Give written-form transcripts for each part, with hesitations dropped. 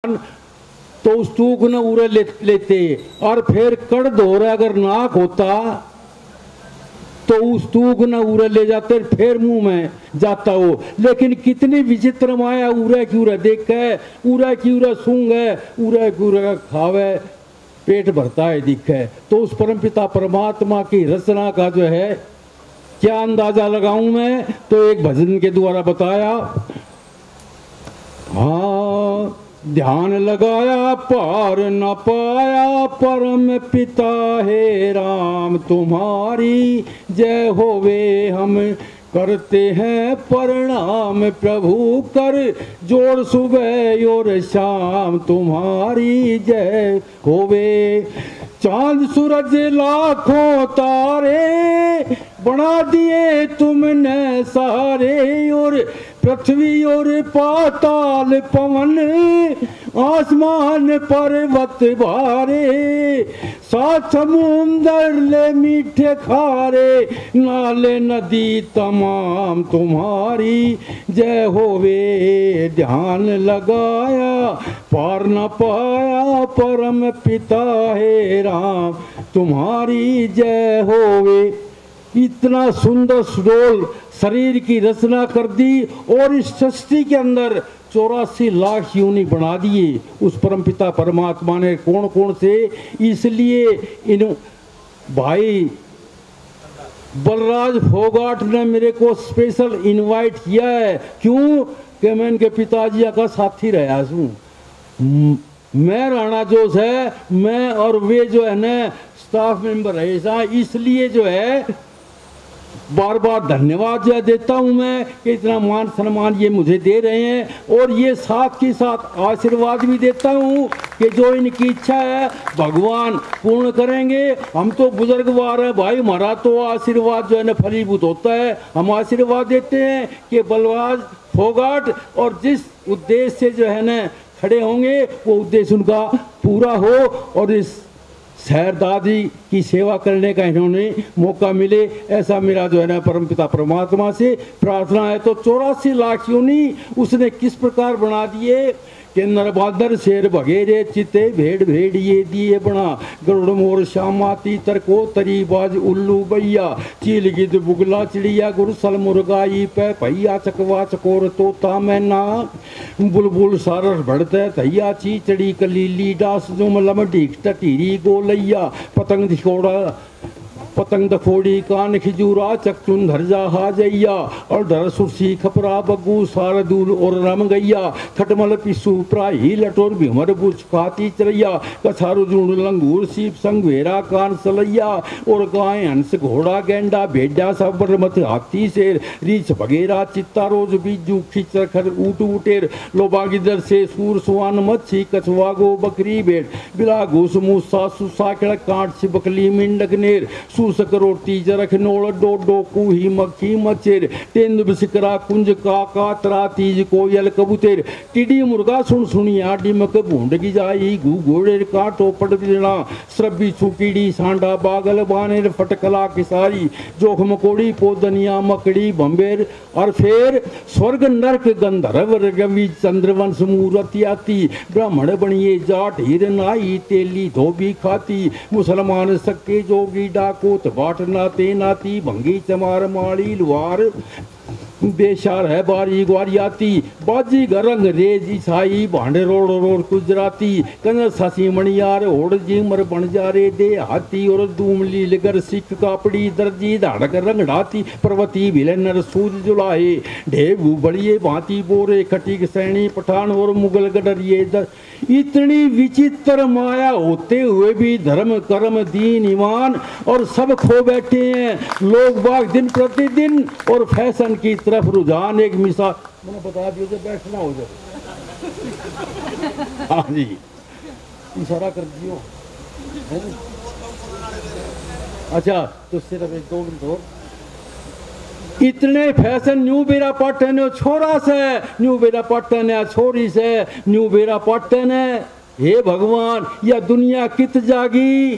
तो उस तूक न उरे लेते और फिर कड़ धोरा अगर नाक होता तो उस तूक न उरे ले जाते फिर मुंह में जाता हो। लेकिन कितनी विचित्र माया उरे की उरे देख के उरे की उरे सूंघ है उरे की उरे खावे पेट भरता है दिखे। तो उस परमपिता परमात्मा की रचना का जो है क्या अंदाजा लगाऊं मैं, तो एक भजन के द्वारा बताया। हाँ, ध्यान लगाया पार न पाया परम पिता हे राम तुम्हारी जय होवे हम करते हैं प्रणाम प्रभु कर जोड़ सुबह और शाम तुम्हारी जय होवे। चांद सूरज लाखों तारे बना दिए तुमने सारे और पृथ्वी और पाताल पवन आसमान पर्वत भारे सात समुंदर ले मीठे खारे नाले नदी तमाम तुम्हारी जय होवे। ध्यान लगाया पार न पाया परम पिता हे राम तुम्हारी जय होवे। इतना सुंदर सुडोल शरीर की रचना कर दी और इस सृष्टि के अंदर 84 लाख योनि बना दिए उस परमपिता परमात्मा ने। कौन कौन से, इसलिए इन भाई बलराज फोगाट ने मेरे को स्पेशल इनवाइट किया है। क्यों कि मैं इनके पिताजी का साथी रहा हूँ। मैं राणा जोश है, मैं और वे जो है ना स्टाफ मेंबर रहे सा, इसलिए जो है बार बार धन्यवाद जो देता हूं मैं कि इतना मान सम्मान ये मुझे दे रहे हैं। और ये साथ के साथ आशीर्वाद भी देता हूं कि जो इनकी इच्छा है भगवान पूर्ण करेंगे। हम तो बुजुर्गवार है भाई, हमारा तो आशीर्वाद जो है ना फलीभूत होता है। हम आशीर्वाद देते हैं कि बलराज फोगाट और जिस उद्देश्य से जो है ना खड़े होंगे वो उद्देश्य उनका पूरा हो और इस शहर दादी की सेवा करने का इन्होंने मौका मिले, ऐसा मेरा जो है ना परमपिता परमात्मा से प्रार्थना है। तो 84 लाख योनि उसने किस प्रकार बना दिए कि नरबादर शेर भगेरे चिते भेड़ भेड़िए दिए बना गरुड़ मोर श्यामाती तरको तरी बाज उल्लू बैया चील गिद बुगला चिड़िया गुरसल मुर्गाई पे भैया चकवा चकोर तोता मैना बुलबुल सारस भड़ते तैया चीचड़ी कलीली डास जुम लम ढीक टटीरी गोलैया पतंग दिखोड़ा पतंग दखोड़ी कान खिजूरा चकचुन धरजा हाजैया और धर सुरसी खपरा बग्गू सारदूल और रम गैया खटमल पिसू प्राही लटोर भीमर बुच खाती चरैया कछारु जुड़ लंगूर सीप संगवेरा कान सलैया और गाय हंस घोड़ा गेंडा भेड़ा सबर मत हाथी शेर रीछ बगेरा चित्ता रोज बीजू खिचर खर ऊट उटेर लोबा गिदर से सूर सुवान मच्छी कछुआ गो बकरी भेड़ बिला घूस मूसा सुसा खिड़क कांट सी बकली मिंडक नेर सकरोटी जरख नोड़ डोडो कुही मक्खी मच्छर तेंदु बिस्करा कुंज काका तरा तीज कोयल कबूतर टिडी मुर्गा सुन सुनिया डिमक भूंड की जाई घू घोड़े काटो पट बिना श्रबी छुकीड़ी सांडा बागल बानेर फटकला किसारी जोख मकोड़ी पोदनिया मकड़ी बम्बेर और फिर स्वर्ग नरक गंधर्व रवि चंद्रवंश मूर्ति आती ब्राह्मण बनिए जाट हिर नाई तेली धोबी खाती मुसलमान सक्के जोगी डाको बाट नाते नाती भंगी चमार माड़ी लुहार बेशार है बारी ग्वारियाती बाजी गरंग रेज ईसाई भांडे रोड रोड गुजराती कनर सासी मणियार होड़ जिमर बन जा रे दे हाथी और दूमली लगर सिख कापड़ी दर्जी धाड़क रंगड़ाती पर्वती भिले नर सूज जुलाए ढेबू बड़िए भांति बोरे खटीक सैनी पठान और मुगल गडरिए इतनी विचित्र माया होते हुए भी धर्म कर्म दीन ईमान और सब खो बैठे हैं लोग बाग दिन प्रतिदिन और फैशन की तरफ रुझान। एक मिसाल मैंने बता दिया जब बैठना हो जाए। हाँ जी, इशारा कर दियो। अच्छा तो सिर्फ एक 2 मिनट और। इतने फैशन न्यू बेरा पाटन छोरा से न्यू बेरा पाटन है छोरी से न्यू बेरा पाटन है। हे भगवान, यह दुनिया कित जागी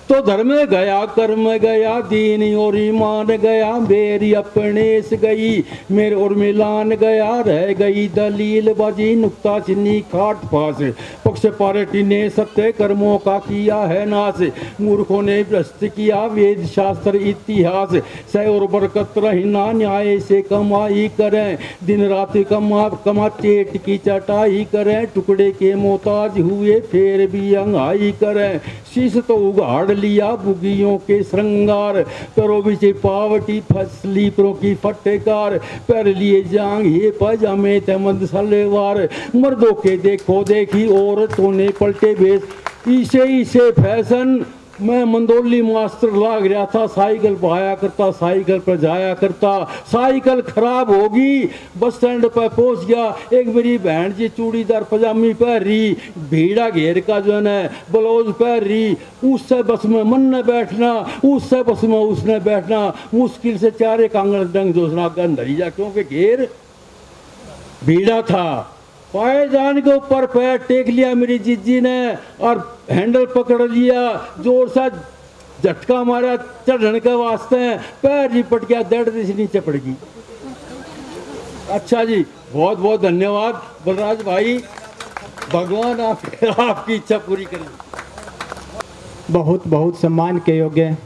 तो धर्म गया कर्म गया दीन और ईमान गया, मेरी अपने से गई मेरे और मिलान गया, रह गई दलील बाजी नुक्ता चिन्नी खाट पास, पक्ष पार्टी ने सत्य कर्मों का किया है नाश, मूर्खों ने भ्रष्ट किया वेद शास्त्र इतिहास, सह और बरकत रहीना न्याय से कमाई करें, दिन रात कमा चेट की चटाई करें, टुकड़े के मोहताज हुए फिर भी अंगाई करें, शीश तो उगाड़ लिया बुगियों के श्रृंगार, करो बीचे पावटी फसली परों की फटेकार, पैर लिए जांग ये पजामे तमंद सलवार, मर्दों के देखो देखी औरतों ने पलटे बेस, इसे इसे फैशन। मैं मंदोली मास्टर लाग रहा था, साइकिल पर आया करता साइकिल पर जाया करता, साइकिल खराब होगी, बस स्टैंड पर पहुंच गया, एक मेरी बहन जी चूड़ीदार पजामी पहन रही, भीड़ा घेर का जो है ब्लाउज पहन रही, उससे बस में मन न बैठना, उससे बस में उसने बैठना, मुश्किल से चारे कांगड़ डंग जोशना गंधरी जा, क्योंकि घेर भीड़ा था। पायदान के ऊपर पैर टेक लिया मेरी जीजी ने और हैंडल पकड़ लिया, जोर से झटका मारा चढ़ने के वास्ते, पैर जी पट गया, दर्द से नीचे पड़ गई। अच्छा जी, बहुत बहुत धन्यवाद बलराज भाई, भगवान आपकी इच्छा पूरी करें। बहुत बहुत सम्मान के योग्य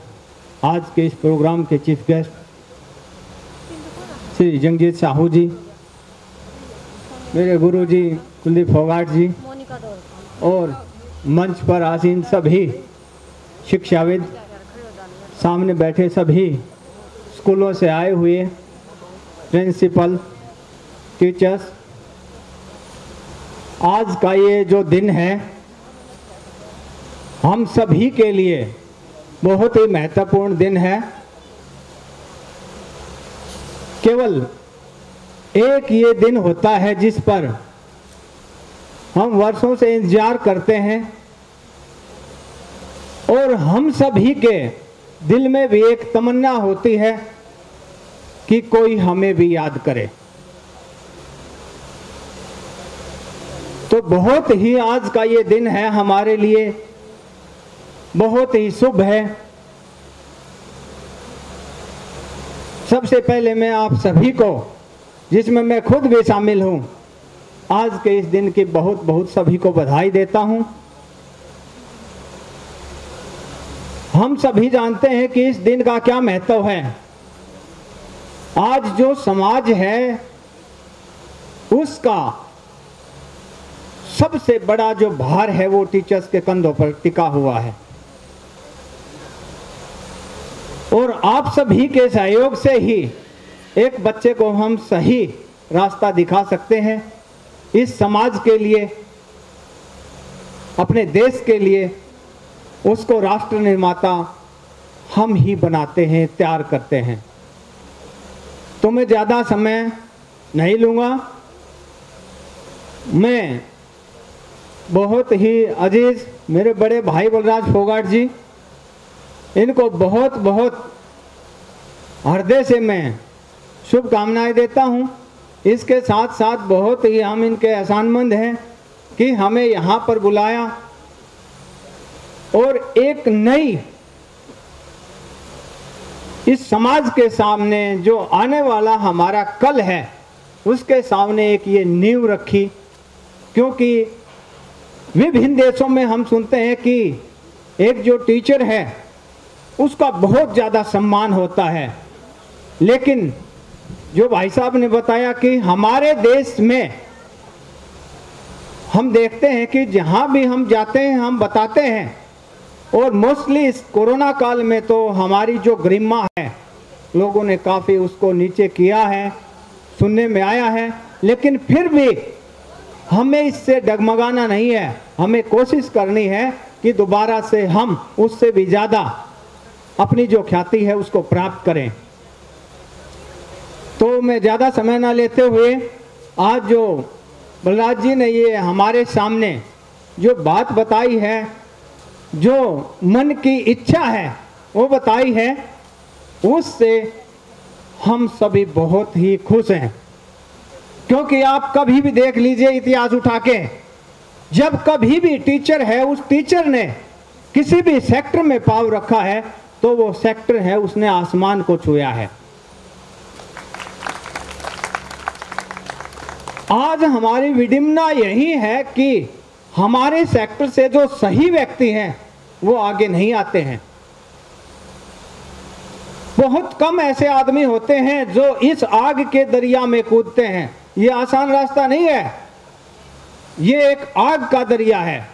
आज के इस प्रोग्राम के चीफ गेस्ट श्री जंगजीत साहू जी, मेरे गुरु जी कुलदीप फोगाट जी, और मंच पर आसीन सभी शिक्षाविद, सामने बैठे सभी स्कूलों से आए हुए प्रिंसिपल, टीचर्स, आज का ये जो दिन है हम सभी के लिए बहुत ही महत्वपूर्ण दिन है। केवल एक ये दिन होता है जिस पर हम वर्षों से इंतजार करते हैं, और हम सभी के दिल में भी एक तमन्ना होती है कि कोई हमें भी याद करे। तो बहुत ही आज का ये दिन है हमारे लिए बहुत ही शुभ है। सबसे पहले मैं आप सभी को, जिसमें मैं खुद भी शामिल हूं, आज के इस दिन की बहुत बहुत सभी को बधाई देता हूं। हम सभी जानते हैं कि इस दिन का क्या महत्व है। आज जो समाज है उसका सबसे बड़ा जो भार है वो टीचर्स के कंधों पर टिका हुआ है, और आप सभी के सहयोग से ही एक बच्चे को हम सही रास्ता दिखा सकते हैं। इस समाज के लिए, अपने देश के लिए उसको राष्ट्र निर्माता हम ही बनाते हैं, तैयार करते हैं। तो मैं ज़्यादा समय नहीं लूँगा। मैं बहुत ही अजीज मेरे बड़े भाई बलराज फोगाट जी, इनको बहुत बहुत हृदय से मैं शुभकामनाएं देता हूं। इसके साथ साथ बहुत ही हम इनके एहसानमंद हैं कि हमें यहाँ पर बुलाया और एक नई इस समाज के सामने जो आने वाला हमारा कल है उसके सामने एक ये नींव रखी। क्योंकि विभिन्न देशों में हम सुनते हैं कि एक जो टीचर है उसका बहुत ज़्यादा सम्मान होता है, लेकिन जो भाई साहब ने बताया कि हमारे देश में हम देखते हैं कि जहाँ भी हम जाते हैं हम बताते हैं, और मोस्टली इस कोरोना काल में तो हमारी जो गरिमा है लोगों ने काफ़ी उसको नीचे किया है, सुनने में आया है, लेकिन फिर भी हमें इससे डगमगाना नहीं है। हमें कोशिश करनी है कि दोबारा से हम उससे भी ज़्यादा अपनी जो ख्याति है उसको प्राप्त करें। तो मैं ज़्यादा समय ना लेते हुए आज जो बलराज जी ने ये हमारे सामने जो बात बताई है, जो मन की इच्छा है वो बताई है, उससे हम सभी बहुत ही खुश हैं। क्योंकि आप कभी भी देख लीजिए इतिहास उठा के, जब कभी भी टीचर है उस टीचर ने किसी भी सेक्टर में पाँव रखा है तो वो सेक्टर है उसने आसमान को छुआ है। आज हमारी विडंबना यही है कि हमारे सेक्टर से जो सही व्यक्ति हैं वो आगे नहीं आते हैं। बहुत कम ऐसे आदमी होते हैं जो इस आग के दरिया में कूदते हैं। ये आसान रास्ता नहीं है, ये एक आग का दरिया है,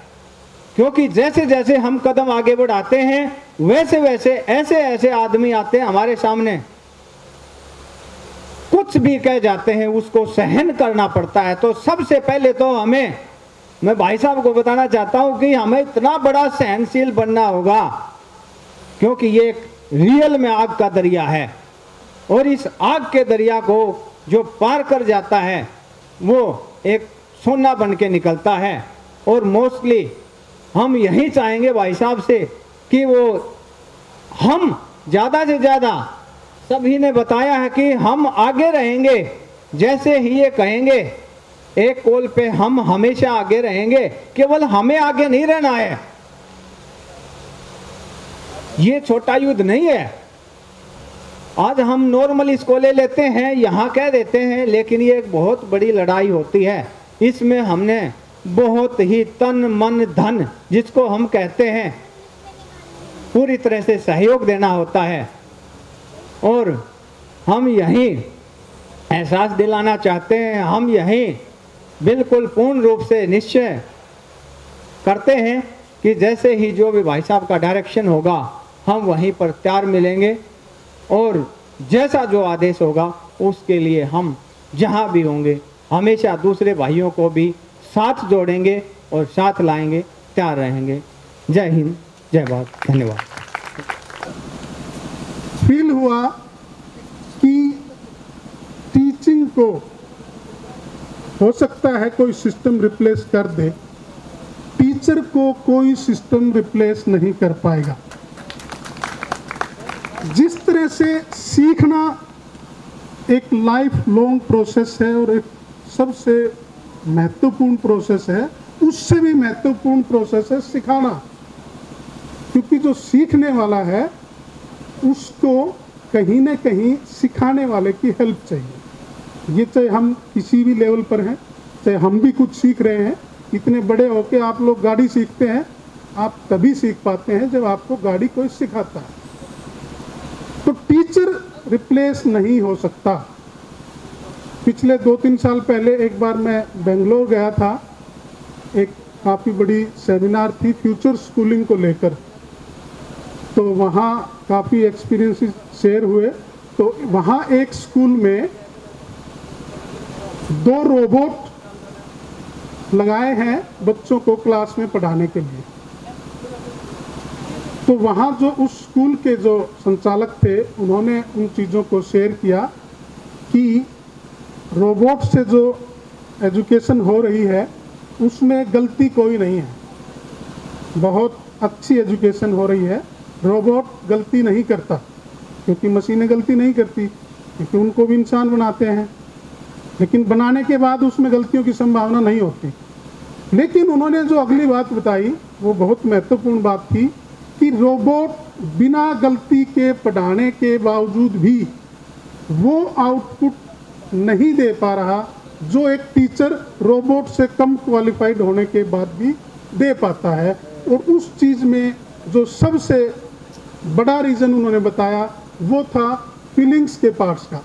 क्योंकि जैसे जैसे हम कदम आगे बढ़ाते हैं वैसे वैसे ऐसे ऐसे आदमी आते हैं हमारे सामने, कुछ भी कह जाते हैं उसको सहन करना पड़ता है। तो सबसे पहले तो मैं भाई साहब को बताना चाहता हूं कि हमें इतना बड़ा सहनशील बनना होगा, क्योंकि ये एक रियल में आग का दरिया है और इस आग के दरिया को जो पार कर जाता है वो एक सोना बन के निकलता है। और मोस्टली हम यही चाहेंगे भाई साहब से कि वो हम ज़्यादा से ज़्यादा, सभी ने बताया है कि हम आगे रहेंगे, जैसे ही ये कहेंगे एक कॉल पे हम हमेशा आगे रहेंगे। केवल हमें आगे नहीं रहना है, ये छोटा युद्ध नहीं है। आज हम नॉर्मल इसको ले लेते हैं, यहाँ कह देते हैं, लेकिन ये एक बहुत बड़ी लड़ाई होती है। इसमें हमने बहुत ही तन मन धन जिसको हम कहते हैं पूरी तरह से सहयोग देना होता है। और हम यही एहसास दिलाना चाहते हैं, हम यही बिल्कुल पूर्ण रूप से निश्चय करते हैं कि जैसे ही जो भी भाई साहब का डायरेक्शन होगा हम वहीं पर तैयार मिलेंगे और जैसा जो आदेश होगा उसके लिए हम जहां भी होंगे हमेशा दूसरे भाइयों को भी साथ जोड़ेंगे और साथ लाएंगे, तैयार रहेंगे। जय हिंद, जय भारत, धन्यवाद। फील हुआ कि टीचिंग को हो सकता है कोई सिस्टम रिप्लेस कर दे, टीचर को कोई सिस्टम रिप्लेस नहीं कर पाएगा। जिस तरह से सीखना एक लाइफ लॉन्ग प्रोसेस है और एक सबसे महत्वपूर्ण प्रोसेस है, उससे भी महत्वपूर्ण प्रोसेस है सिखाना, क्योंकि जो सीखने वाला है उसको कहीं ना कहीं सिखाने वाले की हेल्प चाहिए। ये चाहे हम किसी भी लेवल पर हैं, चाहे हम भी कुछ सीख रहे हैं। इतने बड़े होके आप लोग गाड़ी सीखते हैं, आप तभी सीख पाते हैं जब आपको गाड़ी कोई सिखाता है। तो टीचर रिप्लेस नहीं हो सकता। पिछले 2-3 साल पहले एक बार मैं बेंगलोर गया था, एक काफ़ी बड़ी सेमिनार थी फ्यूचर स्कूलिंग को लेकर, तो वहाँ काफ़ी एक्सपीरियंसेस शेयर हुए। तो वहाँ एक स्कूल में 2 रोबोट लगाए हैं बच्चों को क्लास में पढ़ाने के लिए। तो वहाँ जो उस स्कूल के जो संचालक थे उन्होंने उन चीज़ों को शेयर किया कि रोबोट से जो एजुकेशन हो रही है उसमें गलती कोई नहीं है, बहुत अच्छी एजुकेशन हो रही है। रोबोट गलती नहीं करता, क्योंकि मशीनें गलती नहीं करती, क्योंकि उनको भी इंसान बनाते हैं, लेकिन बनाने के बाद उसमें गलतियों की संभावना नहीं होती। लेकिन उन्होंने जो अगली बात बताई वो बहुत महत्वपूर्ण बात थी कि रोबोट बिना गलती के पढ़ाने के बावजूद भी वो आउटपुट नहीं दे पा रहा जो एक टीचर रोबोट से कम क्वालिफाइड होने के बाद भी दे पाता है। और उस चीज़ में जो सबसे बड़ा रीज़न उन्होंने बताया वो था फीलिंग्स के पार्ट्स का।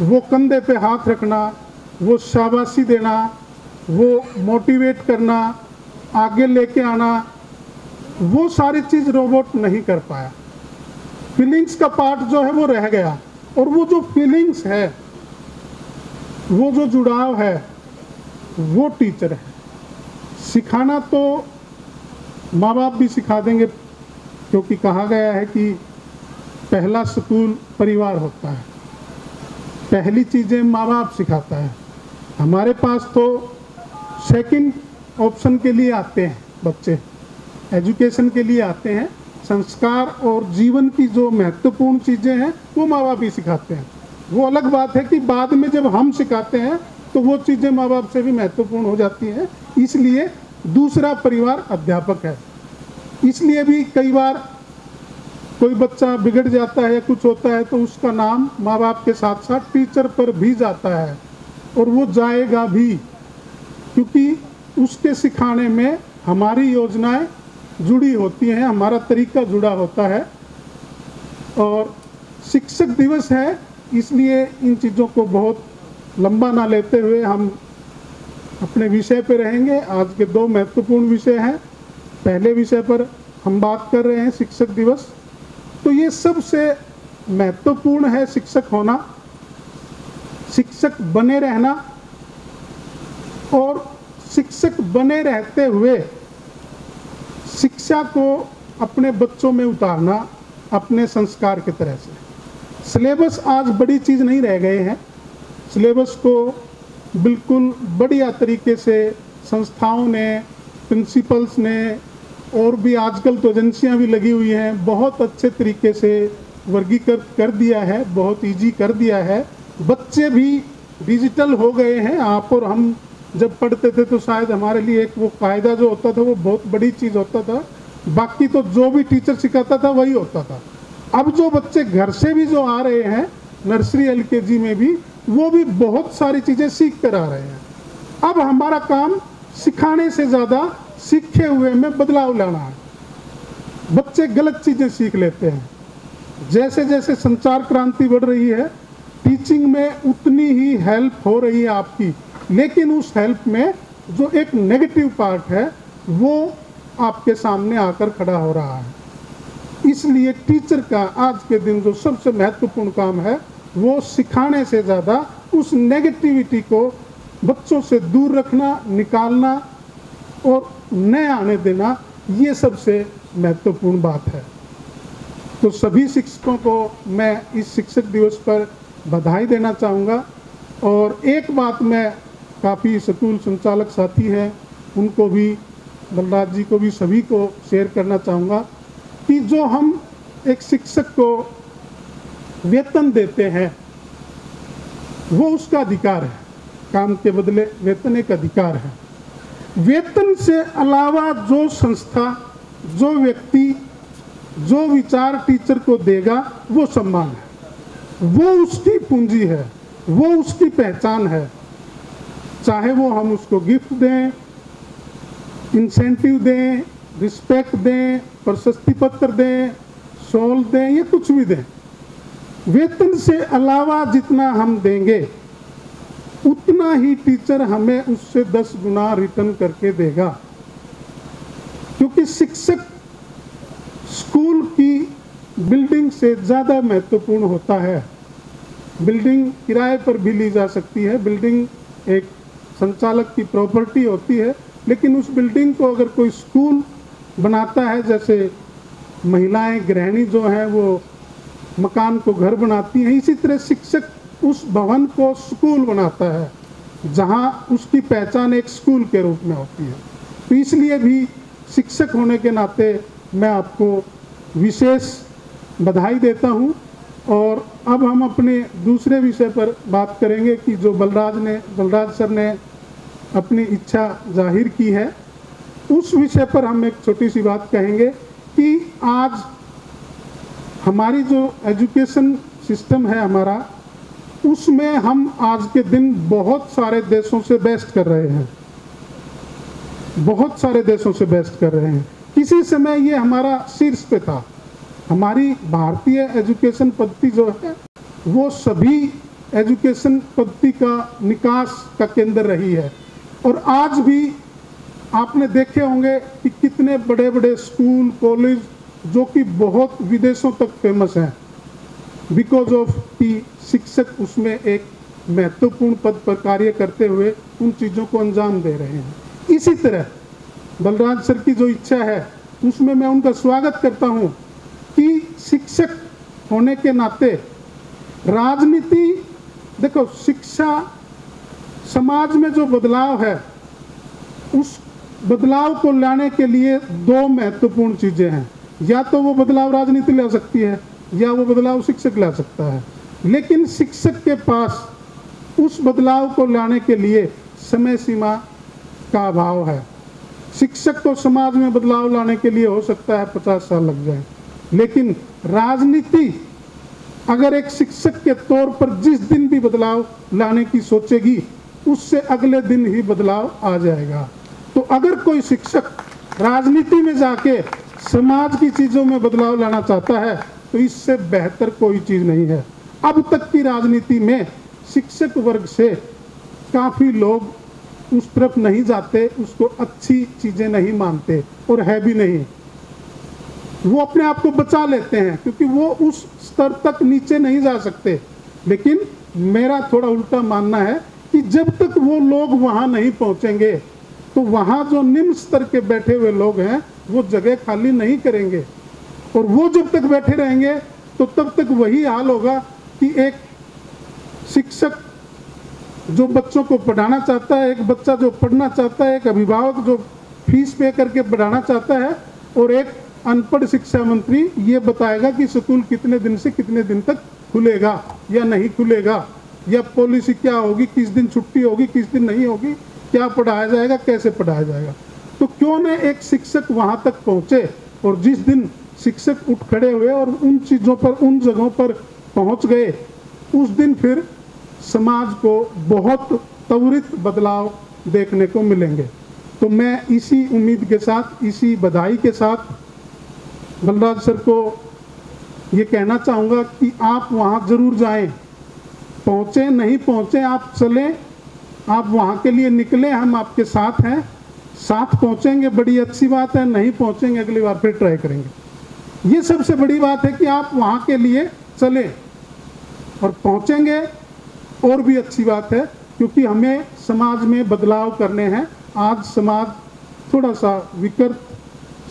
वो कंधे पे हाथ रखना, वो शाबाशी देना, वो मोटिवेट करना, आगे लेके आना, वो सारी चीज़ रोबोट नहीं कर पाया। फीलिंग्स का पार्ट जो है वो रह गया। और वो जो फीलिंग्स है, वो जो जुड़ाव है, वो टीचर है। सिखाना तो माँ बाप भी सिखा देंगे, क्योंकि कहा गया है कि पहला स्कूल परिवार होता है, पहली चीज़ें माँ बाप सिखाता है। हमारे पास तो सेकंड ऑप्शन के लिए आते हैं बच्चे, एजुकेशन के लिए आते हैं। संस्कार और जीवन की जो महत्वपूर्ण चीज़ें हैं वो माँ बाप ही सिखाते हैं। वो अलग बात है कि बाद में जब हम सिखाते हैं तो वो चीज़ें माँ बाप से भी महत्वपूर्ण हो जाती हैं। इसलिए दूसरा परिवार अध्यापक है। इसलिए भी कई बार कोई बच्चा बिगड़ जाता है या कुछ होता है तो उसका नाम माँ बाप के साथ साथ टीचर पर भी जाता है, और वो जाएगा भी, क्योंकि उसके सिखाने में हमारी योजनाएं जुड़ी होती हैं, हमारा तरीका जुड़ा होता है। और शिक्षक दिवस है, इसलिए इन चीज़ों को बहुत लंबा ना लेते हुए हम अपने विषय पे रहेंगे। आज के दो महत्वपूर्ण विषय हैं। पहले विषय पर हम बात कर रहे हैं शिक्षक दिवस। तो ये सबसे महत्वपूर्ण है शिक्षक होना, शिक्षक बने रहना, और शिक्षक बने रहते हुए शिक्षा को अपने बच्चों में उतारना अपने संस्कार की तरह से। सिलेबस आज बड़ी चीज़ नहीं रह गए हैं। सिलेबस को बिल्कुल बढ़िया तरीके से संस्थाओं ने, प्रिंसिपल्स ने, और भी आजकल तो एजेंसियां भी लगी हुई हैं, बहुत अच्छे तरीके से वर्गीकृत कर दिया है, बहुत इजी कर दिया है। बच्चे भी डिजिटल हो गए हैं। आप और हम जब पढ़ते थे तो शायद हमारे लिए एक वो कायदा जो होता था वो बहुत बड़ी चीज़ होता था, बाकी तो जो भी टीचर सिखाता था वही होता था। अब जो बच्चे घर से भी जो आ रहे हैं, नर्सरी LKG में भी, वो भी बहुत सारी चीज़ें सीख कर आ रहे हैं। अब हमारा काम सिखाने से ज़्यादा सीखे हुए में बदलाव लाना है। बच्चे गलत चीज़ें सीख लेते हैं। जैसे जैसे संचार क्रांति बढ़ रही है, टीचिंग में उतनी ही हेल्प हो रही है आपकी, लेकिन उस हेल्प में जो एक नेगेटिव पार्ट है वो आपके सामने आकर खड़ा हो रहा है। इसलिए टीचर का आज के दिन जो सबसे महत्वपूर्ण काम है वो सिखाने से ज़्यादा उस नेगेटिविटी को बच्चों से दूर रखना, निकालना और न आने देना, ये सबसे महत्वपूर्ण बात है। तो सभी शिक्षकों को मैं इस शिक्षक दिवस पर बधाई देना चाहूँगा। और एक बात मैं काफ़ी स्कूल संचालक साथी हैं उनको भी, बलराज जी को भी, सभी को शेयर करना चाहूँगा कि जो हम एक शिक्षक को वेतन देते हैं वो उसका अधिकार है। काम के बदले वेतन एक अधिकार है। वेतन से अलावा जो संस्था, जो व्यक्ति, जो विचार टीचर को देगा वो सम्मान है, वो उसकी पूंजी है, वो उसकी पहचान है। चाहे वो हम उसको गिफ्ट दें, इंसेंटिव दें, रिस्पेक्ट दें, प्रशस्ति पत्र दें, शॉल दें, या कुछ भी दें, वेतन से अलावा जितना हम देंगे उतना ही टीचर हमें उससे 10 गुना रिटर्न करके देगा। क्योंकि शिक्षक स्कूल की बिल्डिंग से ज़्यादा महत्वपूर्ण होता है। बिल्डिंग किराए पर भी ली जा सकती है, बिल्डिंग एक संचालक की प्रॉपर्टी होती है, लेकिन उस बिल्डिंग को अगर कोई स्कूल बनाता है, जैसे महिलाएं गृहिणी जो हैं वो मकान को घर बनाती हैं, इसी तरह शिक्षक उस भवन को स्कूल बनाता है जहां उसकी पहचान एक स्कूल के रूप में होती है। तो इसलिए भी शिक्षक होने के नाते मैं आपको विशेष बधाई देता हूं। और अब हम अपने दूसरे विषय पर बात करेंगे कि जो बलराज सर ने अपनी इच्छा जाहिर की है, उस विषय पर हम एक छोटी सी बात कहेंगे कि आज हमारी जो एजुकेशन सिस्टम है हमारा, उसमें हम आज के दिन बहुत सारे देशों से बेस्ट कर रहे हैं, बहुत सारे देशों से बेस्ट कर रहे हैं। किसी समय ये हमारा शीर्ष पे था। हमारी भारतीय एजुकेशन पद्धति जो है वो सभी एजुकेशन पद्धति का निकास का केंद्र रही है। और आज भी आपने देखे होंगे कि कितने बड़े बड़े स्कूल, कॉलेज जो कि बहुत विदेशों तक फेमस हैं, बिकॉज ऑफ कि शिक्षक उसमें एक महत्वपूर्ण पद पर कार्य करते हुए उन चीज़ों को अंजाम दे रहे हैं। इसी तरह बलराज सर की जो इच्छा है उसमें मैं उनका स्वागत करता हूं कि शिक्षक होने के नाते राजनीति, देखो शिक्षा समाज में जो बदलाव है उस बदलाव को लाने के लिए दो महत्वपूर्ण चीज़ें हैं। या तो वो बदलाव राजनीति ला सकती है या वो बदलाव शिक्षक ला सकता है, लेकिन शिक्षक के पास उस बदलाव को लाने के लिए समय सीमा का अभाव है। शिक्षक को समाज में बदलाव लाने के लिए हो सकता है 50 साल लग जाए, लेकिन राजनीति अगर एक शिक्षक के तौर पर जिस दिन भी बदलाव लाने की सोचेगी, उससे अगले दिन ही बदलाव आ जाएगा। तो अगर कोई शिक्षक राजनीति में जाके समाज की चीज़ों में बदलाव लाना चाहता है तो इससे बेहतर कोई चीज़ नहीं है। अब तक की राजनीति में शिक्षक वर्ग से काफ़ी लोग उस तरफ नहीं जाते, उसको अच्छी चीज़ें नहीं मानते और है भी नहीं। वो अपने आप को बचा लेते हैं क्योंकि वो उस स्तर तक नीचे नहीं जा सकते। लेकिन मेरा थोड़ा उल्टा मानना है कि जब तक वो लोग वहाँ नहीं पहुँचेंगे तो वहाँ जो निम्न स्तर के बैठे हुए लोग हैं वो जगह खाली नहीं करेंगे, और वो जब तक बैठे रहेंगे तो तब तक वही हाल होगा कि एक शिक्षक जो बच्चों को पढ़ाना चाहता है, एक बच्चा जो पढ़ना चाहता है, एक अभिभावक जो फीस पे करके पढ़ाना चाहता है, और एक अनपढ़ शिक्षा मंत्री ये बताएगा कि स्कूल कितने दिन से कितने दिन तक खुलेगा या नहीं खुलेगा, या पॉलिसी क्या होगी, किस दिन छुट्टी होगी, किस दिन नहीं होगी, क्या पढ़ाया जाएगा, कैसे पढ़ाया जाएगा। तो क्यों न एक शिक्षक वहाँ तक पहुँचे, और जिस दिन शिक्षक उठ खड़े हुए और उन चीज़ों पर, उन जगहों पर पहुँच गए, उस दिन फिर समाज को बहुत त्वरित बदलाव देखने को मिलेंगे। तो मैं इसी उम्मीद के साथ, इसी बधाई के साथ बलराज सर को ये कहना चाहूँगा कि आप वहाँ ज़रूर जाएं। पहुँचे नहीं पहुँचे आप चलें, आप वहाँ के लिए निकलें, हम आपके साथ हैं। साथ पहुँचेंगे बड़ी अच्छी बात है, नहीं पहुँचेंगे अगली बार फिर ट्राई करेंगे। ये सबसे बड़ी बात है कि आप वहाँ के लिए चलें, और पहुँचेंगे और भी अच्छी बात है, क्योंकि हमें समाज में बदलाव करने हैं। आज समाज थोड़ा सा विकृत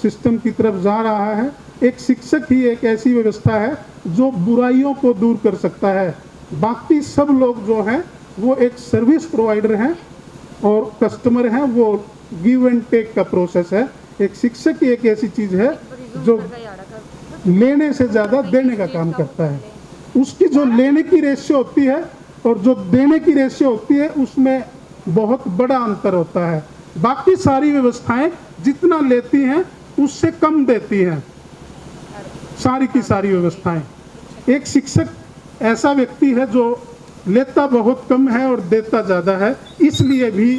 सिस्टम की तरफ जा रहा है। एक शिक्षक ही एक ऐसी व्यवस्था है जो बुराइयों को दूर कर सकता है। बाकी सब लोग जो हैं वो एक सर्विस प्रोवाइडर हैं और कस्टमर हैं, वो गिव एंड टेक का प्रोसेस है। एक शिक्षक ही एक ऐसी चीज़ है जो लेने से ज़्यादा देने का काम करता है। उसकी जो लेने की रेशियो होती है और जो देने की रेशियो होती है उसमें बहुत बड़ा अंतर होता है। बाकी सारी व्यवस्थाएं जितना लेती हैं उससे कम देती हैं, सारी की सारी व्यवस्थाएं। एक शिक्षक ऐसा व्यक्ति है जो लेता बहुत कम है और देता ज़्यादा है। इसलिए भी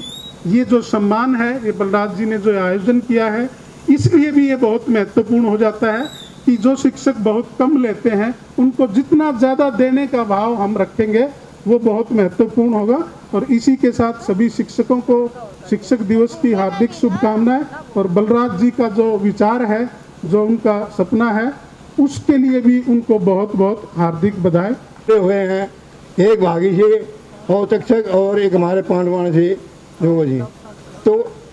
ये जो सम्मान है, ये बलराज जी ने जो आयोजन किया है, इसलिए भी ये बहुत महत्वपूर्ण हो जाता है कि जो शिक्षक बहुत कम लेते हैं उनको जितना ज़्यादा देने का भाव हम रखेंगे वो बहुत महत्वपूर्ण होगा। और इसी के साथ सभी शिक्षकों को शिक्षक दिवस की हार्दिक शुभकामनाएं, और बलराज जी का जो विचार है, जो उनका सपना है, उसके लिए भी उनको बहुत बहुत हार्दिक बधाई हुए हैं। एक भागी से और शिक्षक और एक हमारे पांडवान से दो जी, तो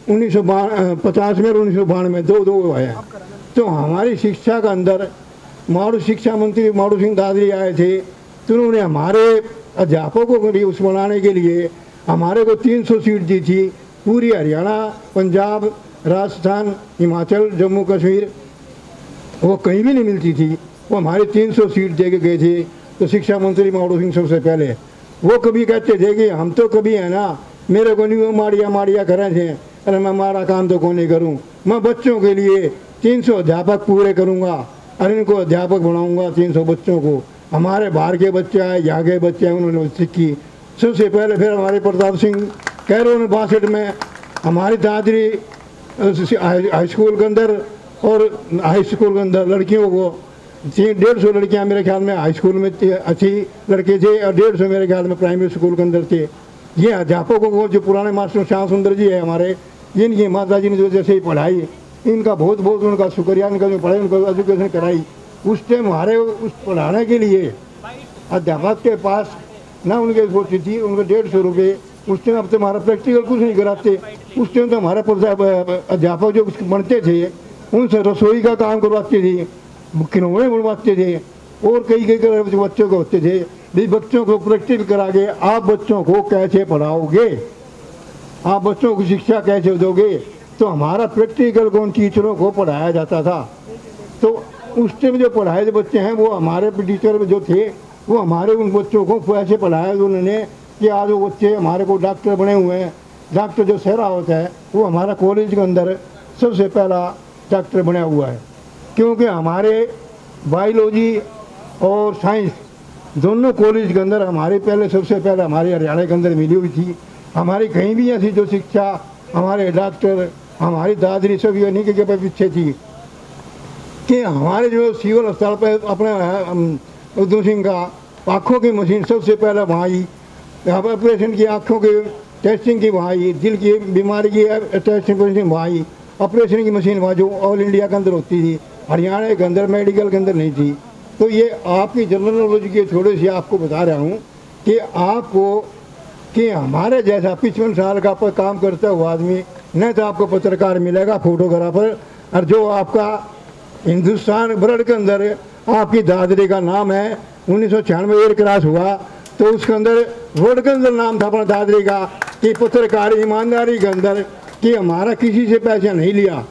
1950 में और 1992 में दो आए। तो हमारी शिक्षा का अंदर मारू शिक्षा मंत्री मारू सिंह दादरी आए थे, तो उन्होंने हमारे अध्यापकों को उस बनाने के लिए हमारे को 300 सीट दी थी। पूरी हरियाणा, पंजाब, राजस्थान, हिमाचल, जम्मू कश्मीर, वो कहीं भी नहीं मिलती थी, वो हमारे 300 सीट दे के गए थे। तो शिक्षा मंत्री मारू सिंह सबसे पहले वो कभी कहते थे कि हम तो कभी है ना, मेरे को नहीं माड़िया करें थे, अरे मैं हमारा काम तो कौन नहीं करूँ, मैं बच्चों के लिए 300 अध्यापक पूरे करूँगा और इनको अध्यापक बनाऊँगा 300 बच्चों को। हमारे बाहर के बच्चे आए, यहाँ के बच्चे आए, उन्होंने सीखी सबसे पहले। फिर हमारे प्रताप सिंह कैरों ने 62 में हमारी दादरी हाई स्कूल के अंदर, और हाई स्कूल के अंदर लड़कियों को 150 लड़कियां मेरे ख्याल में हाई स्कूल में अच्छी लड़के थे, और 150 मेरे ख्याल में प्राइमरी स्कूल के अंदर थे। ये अध्यापकों को जो पुराने मास्टर श्याम सुंदर जी है हमारे, जिनकी माता जी ने जो जैसे ही पढ़ाई, इनका बहुत बहुत उनका शुक्रिया, इनका जो पढ़ाई, उनको एजुकेशन कराई। उस टाइम हमारे उस पढ़ाने के लिए अध्यापक के पास ना उनके होती थी, उनको 150 रुपये। उस टाइम अब तो हमारा प्रैक्टिकल कुछ नहीं कराते। उस टाइम तो हमारे अध्यापक जो बनते थे उनसे रसोई का काम करवाते थे, खिलौने बनवाते थे, और कई बच्चों को होते थे भी बच्चों को प्रैक्टिकल करा के आप बच्चों को कैसे पढ़ाओगे, आप बच्चों को शिक्षा कैसे दोगे। तो हमारा प्रैक्टिकल को उन टीचरों को पढ़ाया जाता था। तो उस टाइम जो पढ़ाए जो बच्चे हैं वो हमारे टीचर जो थे वो हमारे उन बच्चों को ऐसे पढ़ाया उन्होंने कि आज वो बच्चे हमारे को डॉक्टर बने हुए हैं। डॉक्टर जो सहरा होता है वो हमारा कॉलेज के अंदर सबसे पहला डॉक्टर बना हुआ है, क्योंकि हमारे बायोलॉजी और साइंस दोनों कॉलेज के अंदर हमारे पहले सबसे पहले हमारे हरियाणा के अंदर मिली हुई थी। हमारी कहीं भी ऐसी जो शिक्षा, हमारे डॉक्टर, हमारी दादरी सब ये नहीं के पीछे थी कि हमारे जो सिविल अस्पताल पर अपने उधम सिंह का आँखों की मशीन सबसे पहले वहाँ आई, यहाँ पर ऑपरेशन की आँखों की टेस्टिंग की वहाँ आई, दिल की बीमारी की टेस्टिंग वहाँ आई, ऑपरेशन की मशीन वहाँ जो ऑल इंडिया के अंदर होती थी, हरियाणा के अंदर मेडिकल के अंदर नहीं थी। तो ये आपकी जनरल नॉलेज के थोड़े से आपको बता रहा हूँ कि आपको कि हमारे जैसा 55 साल का पर काम करता हुआ आदमी नहीं तो आपको पत्रकार मिलेगा, फोटोग्राफर, और जो आपका हिंदुस्तान ब्लड के अंदर आपकी दादरी का नाम है 1996 एयर क्रॉस हुआ तो उसके अंदर रोड के अंदर नाम था अपना दादरी का कि पत्रकार ईमानदारी के अंदर कि हमारा किसी से पैसा नहीं लिया।